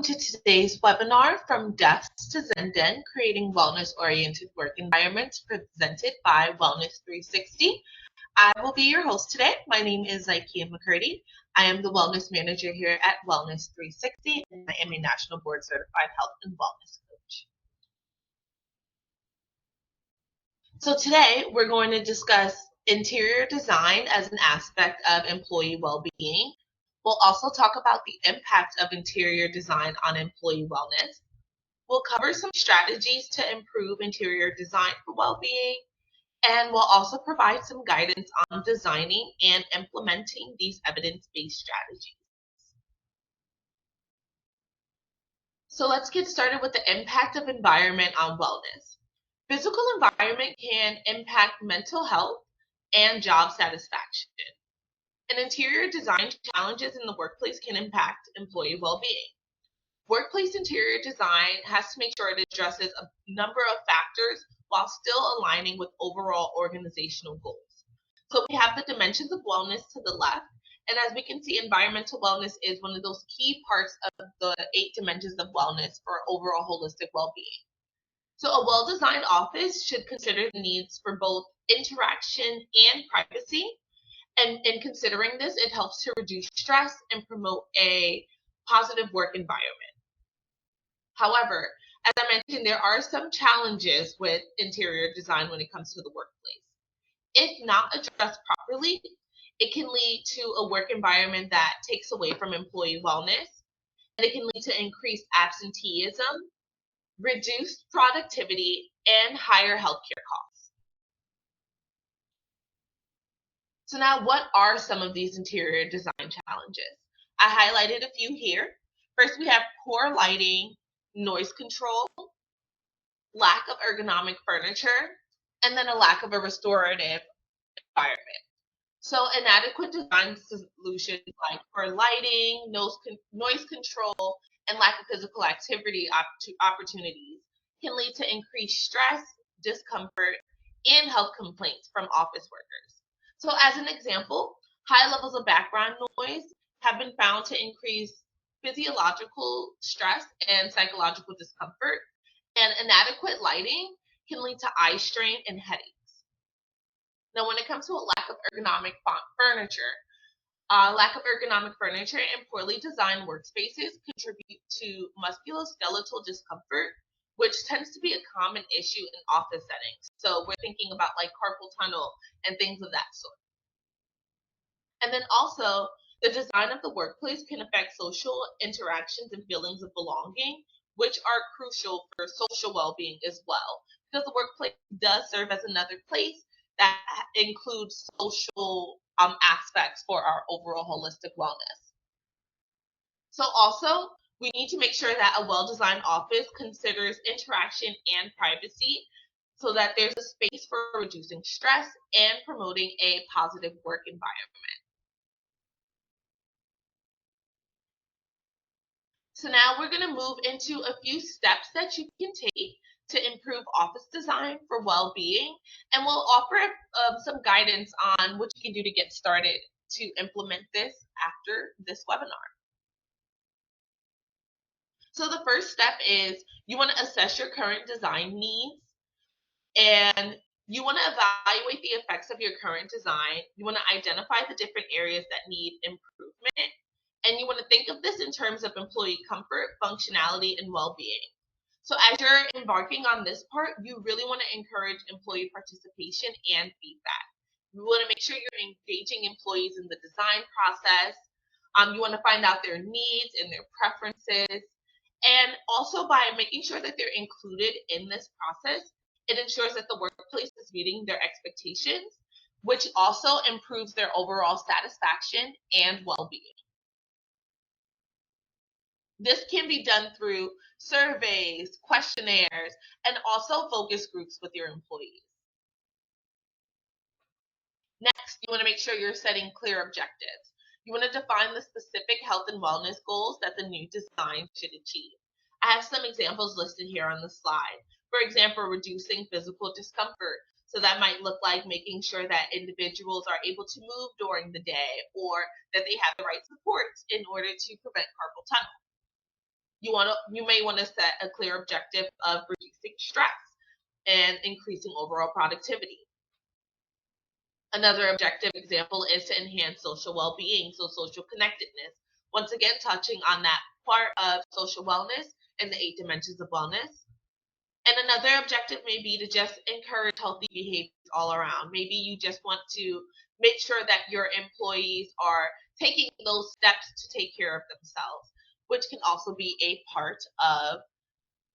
Welcome to today's webinar from Desks to Zenden, Creating Wellness-Oriented Work Environments, presented by Wellness 360. I will be your host today. My name is Zykia McCurdy. I am the Wellness Manager here at Wellness 360, and I am a National Board Certified Health and Wellness Coach. So today, we're going to discuss interior design as an aspect of employee well-being. We'll also talk about the impact of interior design on employee wellness. We'll cover some strategies to improve interior design for well-being, and we'll also provide some guidance on designing and implementing these evidence-based strategies. So let's get started with the impact of environment on wellness. Physical environment can impact mental health and job satisfaction. And interior design challenges in the workplace can impact employee well-being. Workplace interior design has to make sure it addresses a number of factors while still aligning with overall organizational goals. So we have the dimensions of wellness to the left, and as we can see, environmental wellness is one of those key parts of the 8 dimensions of wellness for overall holistic well-being. So a well-designed office should consider the needs for both interaction and privacy. And in considering this, it helps to reduce stress and promote a positive work environment. However, as I mentioned, there are some challenges with interior design when it comes to the workplace. If not addressed properly, it can lead to a work environment that takes away from employee wellness, and it can lead to increased absenteeism, reduced productivity, and higher healthcare costs. So now, what are some of these interior design challenges? I highlighted a few here. First, we have poor lighting, noise control, lack of ergonomic furniture, and then a lack of a restorative environment. So inadequate design solutions like poor lighting, noise control, and lack of physical activity opportunities can lead to increased stress, discomfort, and health complaints from office workers. So as an example, high levels of background noise have been found to increase physiological stress and psychological discomfort, and inadequate lighting can lead to eye strain and headaches. Now, when it comes to a lack of ergonomic furniture, and poorly designed workspaces contribute to musculoskeletal discomfort, which tends to be a common issue in office settings. So we're thinking about like carpal tunnel and things of that sort. And then also, the design of the workplace can affect social interactions and feelings of belonging, which are crucial for social well-being as well, because the workplace does serve as another place that includes social aspects for our overall holistic wellness. So also, we need to make sure that a well-designed office considers interaction and privacy so that there's a space for reducing stress and promoting a positive work environment. So now we're going to move into a few steps that you can take to improve office design for well-being, and we'll offer some guidance on what you can do to get started to implement this after this webinar. So the first step is you want to assess your current design needs, and you want to evaluate the effects of your current design. You want to identify the different areas that need improvement, and you want to think of this in terms of employee comfort, functionality, and well-being. So as you're embarking on this part, you really want to encourage employee participation and feedback. You want to make sure you're engaging employees in the design process. You want to find out their needs and their preferences. And also, by making sure that they're included in this process, it ensures that the workplace is meeting their expectations, which also improves their overall satisfaction and well-being. This can be done through surveys, questionnaires, and also focus groups with your employees. Next, you want to make sure you're setting clear objectives. You want to define the specific health and wellness goals that the new design should achieve. I have some examples listed here on the slide. For example, reducing physical discomfort. So that might look like making sure that individuals are able to move during the day, or that they have the right supports in order to prevent carpal tunnel. You may want to set a clear objective of reducing stress and increasing overall productivity. Another objective example is to enhance social well-being, so social connectedness. Once again, touching on that part of social wellness and the 8 dimensions of wellness. And another objective may be to just encourage healthy behaviors all around. Maybe you just want to make sure that your employees are taking those steps to take care of themselves, which can also be a part of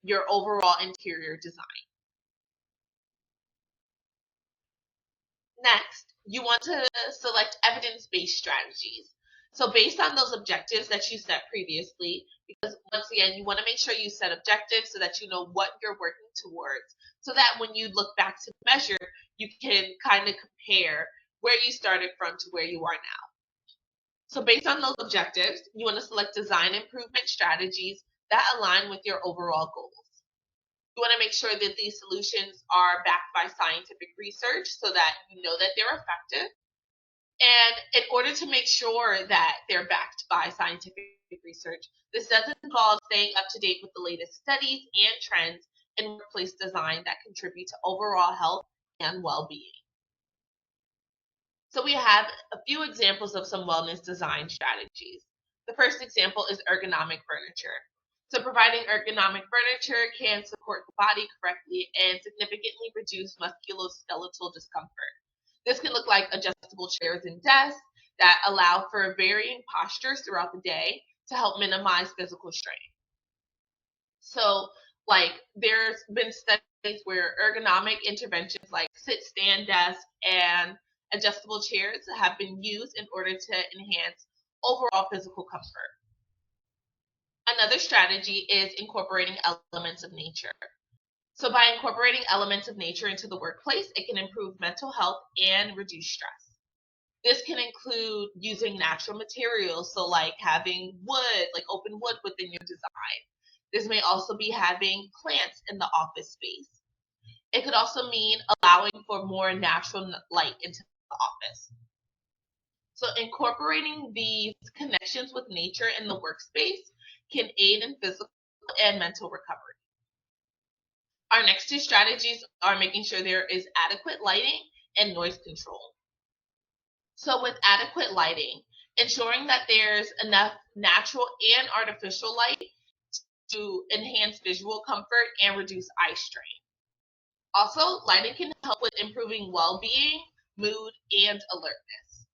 your overall interior design. Next, you want to select evidence-based strategies. So based on those objectives that you set previously, because once again, you want to make sure you set objectives so that you know what you're working towards, so that when you look back to measure, you can kind of compare where you started from to where you are now. So based on those objectives, you want to select design improvement strategies that align with your overall goals. You want to make sure that these solutions are backed by scientific research so that you know that they're effective. And in order to make sure that they're backed by scientific research, this doesn't involve staying up to date with the latest studies and trends in workplace design that contribute to overall health and well-being. So we have a few examples of some wellness design strategies. The first example is ergonomic furniture. So providing ergonomic furniture can support the body correctly and significantly reduce musculoskeletal discomfort. This can look like adjustable chairs and desks that allow for varying postures throughout the day to help minimize physical strain. So, like, there's been studies where ergonomic interventions like sit, stand, desk, and adjustable chairs have been used in order to enhance overall physical comfort. Another strategy is incorporating elements of nature. So, by incorporating elements of nature into the workplace, it can improve mental health and reduce stress. This can include using natural materials, so like having wood, like open wood within your design. This may also be having plants in the office space. It could also mean allowing for more natural light into the office. So, incorporating these connections with nature in the workspace can aid in physical and mental recovery. Our next two strategies are making sure there is adequate lighting and noise control. So, with adequate lighting, ensuring that there's enough natural and artificial light to enhance visual comfort and reduce eye strain. Also, lighting can help with improving well being, mood, and alertness.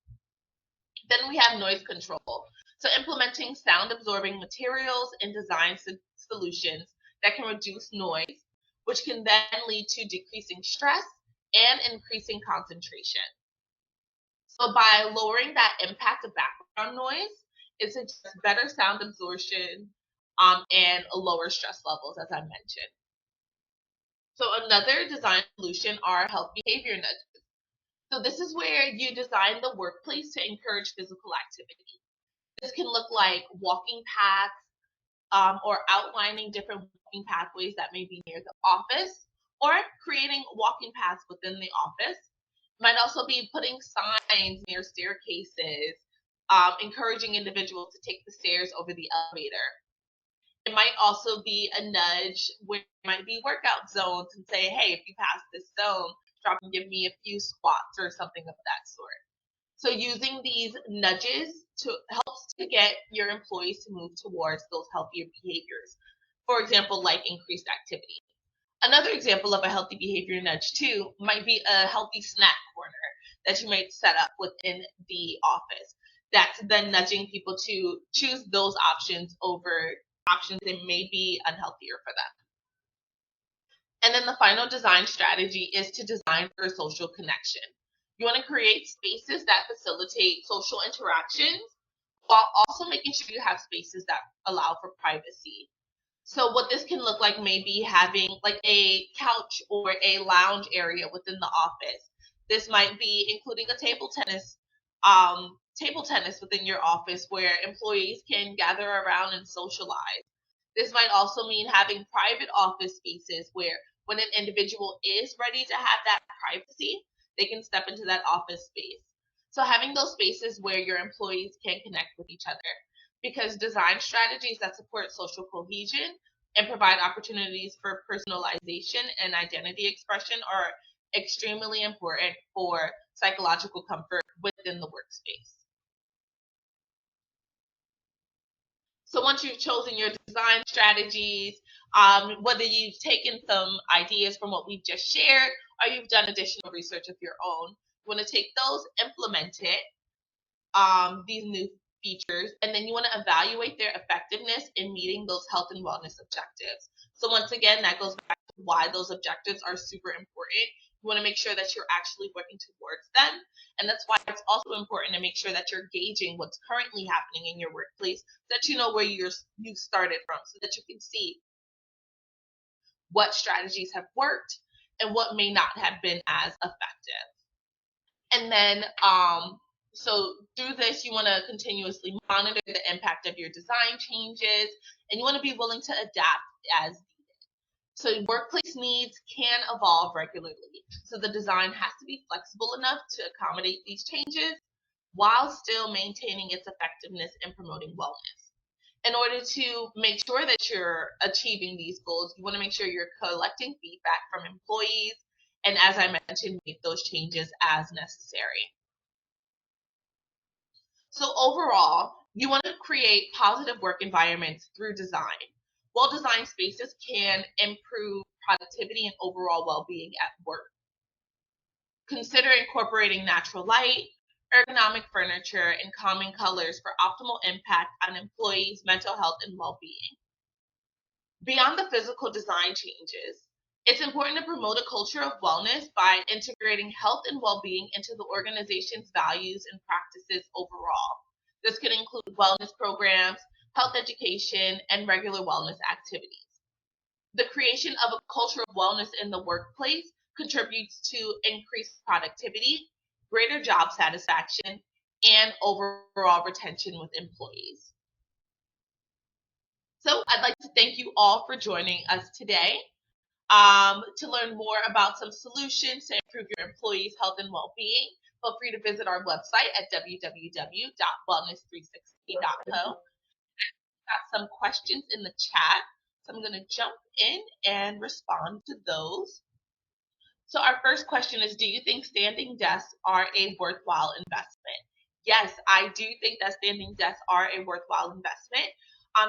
Then we have noise control. So, implementing sound absorbing materials and design solutions that can reduce noise, which can then lead to decreasing stress and increasing concentration. So by lowering that impact of background noise, it suggests better sound absorption and lower stress levels, as I mentioned. So another design solution are health behavior nudges. So this is where you design the workplace to encourage physical activity. This can look like walking paths or outlining different walking pathways that may be near the office, or creating walking paths within the office. Might also be putting signs near staircases, encouraging individuals to take the stairs over the elevator. It might also be a nudge where it might be workout zones and say, hey, if you pass this zone, drop and give me a few squats or something of that sort. So using these nudges to helps to get your employees to move towards those healthier behaviors. For example, like increased activity. Another example of a healthy behavior nudge too might be a healthy snack corner that you might set up within the office. That's then nudging people to choose those options over options that may be unhealthier for them. And then the final design strategy is to design for social connection. You want to create spaces that facilitate social interactions while also making sure you have spaces that allow for privacy. So what this can look like may be having like a couch or a lounge area within the office. This might be including a table tennis within your office where employees can gather around and socialize. This might also mean having private office spaces where when an individual is ready to have that privacy, they can step into that office space. So having those spaces where your employees can connect with each other. because design strategies that support social cohesion and provide opportunities for personalization and identity expression are extremely important for psychological comfort within the workspace. So once you've chosen your design strategies, whether you've taken some ideas from what we've just shared or you've done additional research of your own, you want to take those, implement it, these new features, and then you want to evaluate their effectiveness in meeting those health and wellness objectives. So once again, that goes back to why those objectives are super important. You want to make sure that you're actually working towards them. And that's why it's also important to make sure that you're gauging what's currently happening in your workplace, so that you know where you started from, so that you can see what strategies have worked and what may not have been as effective. And then, so through this, you want to continuously monitor the impact of your design changes, and you want to be willing to adapt as needed. So workplace needs can evolve regularly. So the design has to be flexible enough to accommodate these changes while still maintaining its effectiveness in promoting wellness. In order to make sure that you're achieving these goals, you want to make sure you're collecting feedback from employees, and as I mentioned, make those changes as necessary. So overall, you want to create positive work environments through design. Well-designed spaces can improve productivity and overall well-being at work. Consider incorporating natural light, ergonomic furniture, and calming colors for optimal impact on employees' mental health and well-being. Beyond the physical design changes, it's important to promote a culture of wellness by integrating health and well-being into the organization's values and practices overall. This can include wellness programs, health education, and regular wellness activities. The creation of a culture of wellness in the workplace contributes to increased productivity, greater job satisfaction, and overall retention with employees. So I'd like to thank you all for joining us today. To learn more about some solutions to improve your employees' health and well-being, feel free to visit our website at www.wellness360.co. Got some questions in the chat, so I'm going to jump in and respond to those. So our first question is, do you think standing desks are a worthwhile investment? Yes, I do think that standing desks are a worthwhile investment.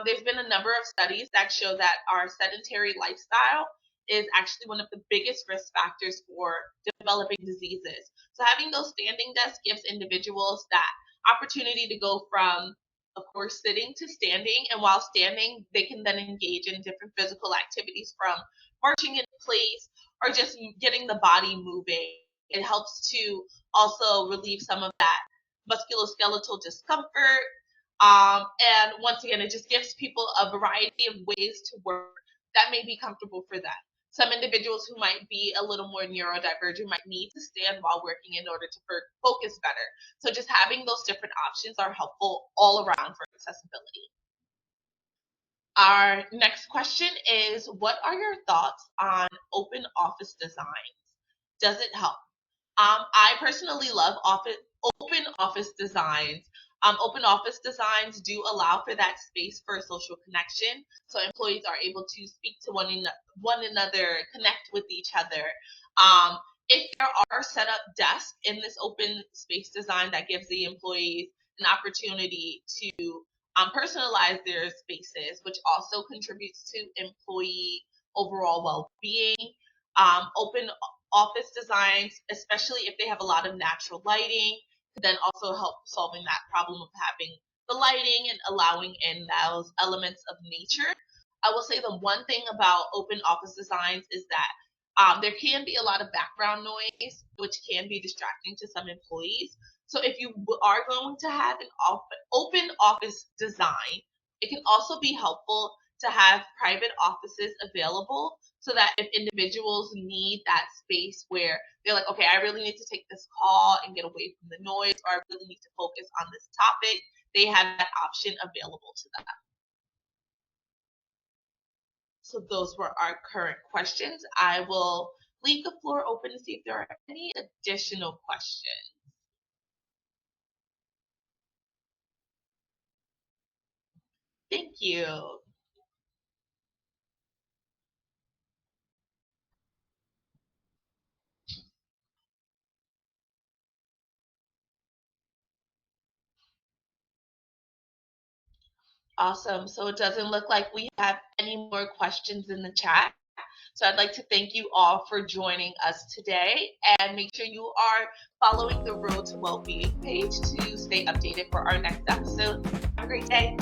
There's been a number of studies that show that our sedentary lifestyle is actually one of the biggest risk factors for developing diseases. So having those standing desks gives individuals that opportunity to go from, of course, sitting to standing, and while standing, they can then engage in different physical activities from marching in place or just getting the body moving. It helps to also relieve some of that musculoskeletal discomfort. And once again, it just gives people a variety of ways to work that may be comfortable for them. Some individuals who might be a little more neurodivergent might need to stand while working in order to focus better. So just having those different options are helpful all around for accessibility. Our next question is, what are your thoughts on open office designs? Does it help? I personally love open office designs. Open office designs do allow for that space for social connection, so employees are able to speak to one another, connect with each other. If there are set up desks in this open space design that gives the employees an opportunity to personalize their spaces, which also contributes to employee overall well-being. Open office designs, especially if they have a lot of natural lighting, could then also help solving that problem of having the lighting and allowing in those elements of nature. I will say the one thing about open office designs is that there can be a lot of background noise, which can be distracting to some employees. So if you are going to have an open office design, it can also be helpful to have private offices available, so that if individuals need that space where they're like, okay, I really need to take this call and get away from the noise, or I really need to focus on this topic, they have that option available to them. So those were our current questions. I will leave the floor open to see if there are any additional questions. Thank you. Awesome. So it doesn't look like we have any more questions in the chat. So I'd like to thank you all for joining us today, and make sure you are following the Road to Wellbeing page to stay updated for our next episode. Have a great day.